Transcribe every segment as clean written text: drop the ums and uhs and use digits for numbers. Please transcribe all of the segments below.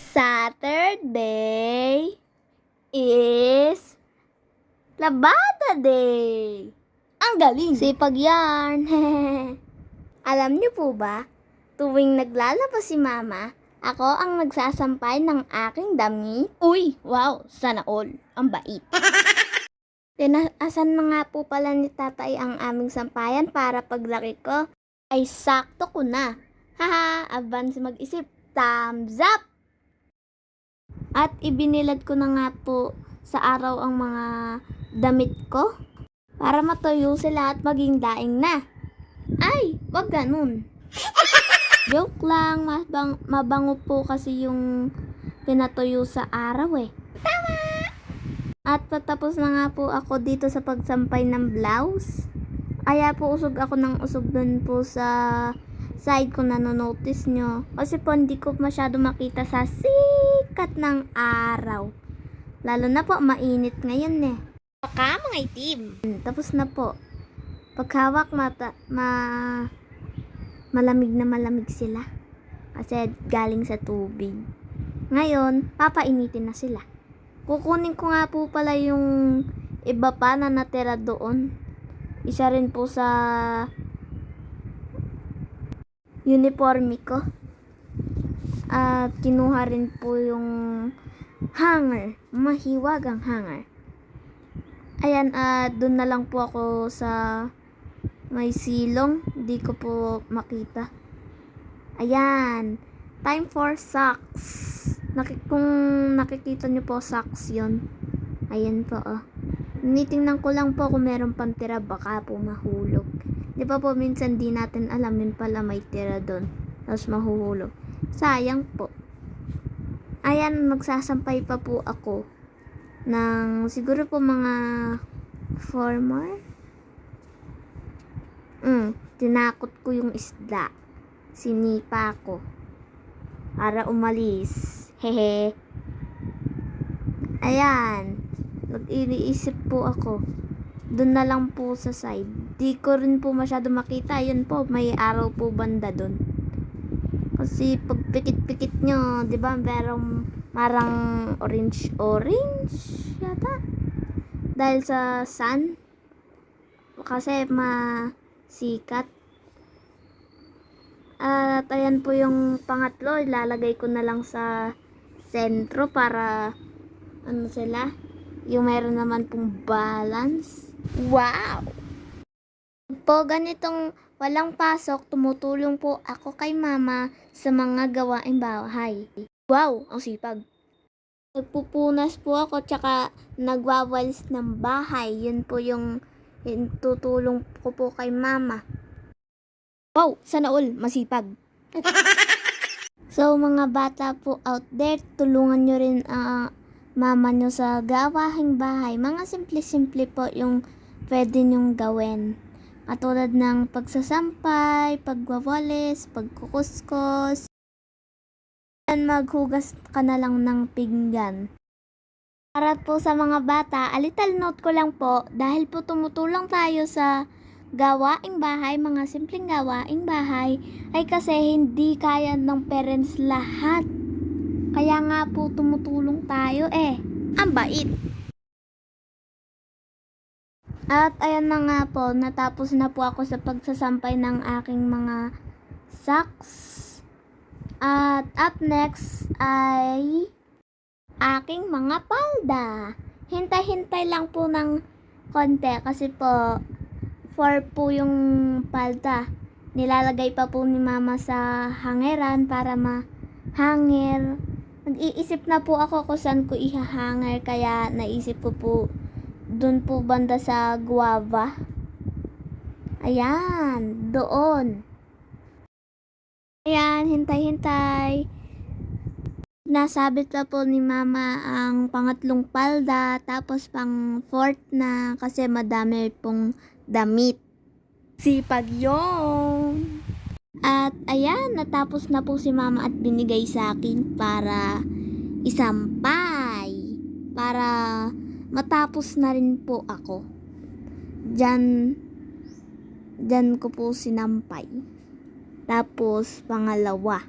Saturday is Labada Day. Ang galing! Sipag yan. Alam niyo po ba, tuwing naglalabas si Mama, ako ang nagsasampay ng aking damit. Uy, wow, sana all. Ang bait. Tinaasan na nga po pala ni Tatay ang aming sampayan para paglaki ko ay sakto ko na. Haha, advance mag-isip. Thumbs up! At ibinilad ko na nga po sa araw ang mga damit ko para matuyo sila at maging daing na. Ay, wag ganun. Joke lang, mabango po kasi yung pinatuyo sa araw eh. Tama! At patapos na nga po ako dito sa pagsampay ng blouse. Kaya po usog ako ng usog dun po sa side ko, nanonotice nyo. Kasi po hindi ko masyado makita sa sikat ng araw. Lalo na po mainit ngayon eh. Baka mga itim. Tapos na po. Paghawak malamig na malamig sila. Kasi galing sa tubig. Ngayon, papainitin na sila. Kukunin ko nga po pala yung iba pa na natira doon. Isa rin po sa uniforme ko. At kinuha rin po yung hanger. Mahiwagang hanger. Ayan, doon na lang po ako sa may silong. Hindi ko po makita. Ayan. Time for socks. Kung nakikita nyo po, socks yun. Ayan po, oh. Nitingnan ko lang po kung meron pang tira, baka po mahulog. Di ba po minsan di natin alam yun pala may tira doon. Tapos mahuhulog. Sayang po. Ayan, magsasampay pa po ako ng siguro po mga 4 more. Tinakot ko yung isda. Sinipa ko para umalis. Hehe. Ayan. Nag-iniisip po ako. Doon na lang po sa side. Di ko rin po masyado makita. Yun po, may araw po banda doon. Kasi pag pikit-pikit nyo, di ba, marang orange yata. Dahil sa sun. Kasi masikat. At ayan po yung pangatlo. Ilalagay ko na lang sa sentro para sila. Yung meron naman pong balance. Wow! Po ganitong walang pasok, tumutulong po ako kay Mama sa mga gawaing bahay. Wow! Ang sipag. Nagpupunas po ako tsaka nagwawalis ng bahay. Yun po yung tutulong ko po kay Mama. Wow! Sana all masipag. So mga bata po out there, tulungan nyo rin mama nyo sa gawaing bahay. Mga simple-simple po yung pwede nyong gawin. Katulad ng pagsasampay, pagwawalis, pagkukuskos. Then maghugas ka na lang ng pinggan. Para po sa mga bata, a little note ko lang po, dahil po tumutulong tayo sa gawaing bahay, mga simpleng gawaing bahay, ay kasi hindi kaya ng parents lahat. Kaya nga po tumutulong tayo eh. Ang bait. At ayan na nga po, natapos na po ako sa pagsasampay ng aking mga socks. At up next ay aking mga palda. Hintay-hintay lang po ng konti kasi po 4 po yung palda. Nilalagay pa po ni Mama sa hangeran para mahangir. Nag-iisip na po ako kung saan ko ihahanger, kaya naisip ko po doon po banda sa guava. Ayan, doon. Ayan, hintay-hintay. Nasabit pa po ni Mama ang pangatlong palda, tapos pang 4th na kasi madami pong damit. Sipag yun! At ayan, natapos na po si Mama at binigay sa akin para isampay. Para matapos na rin po ako. Diyan ko po sinampay. Tapos pangalawa.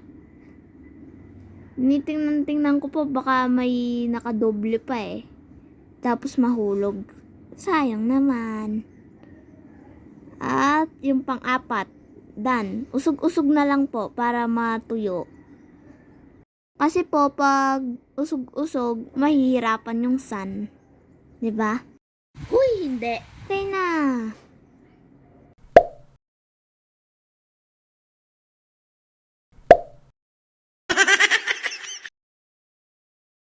Tinitingnan-tingnan ko po baka may nakadoble pa eh. Tapos mahulog. Sayang naman. At yung pang-apat, done. Usog-usog na lang po para matuyo. Kasi po pag usog-usog, mahihirapan yung sun. 'Di ba? Huy, hindi. Okay na.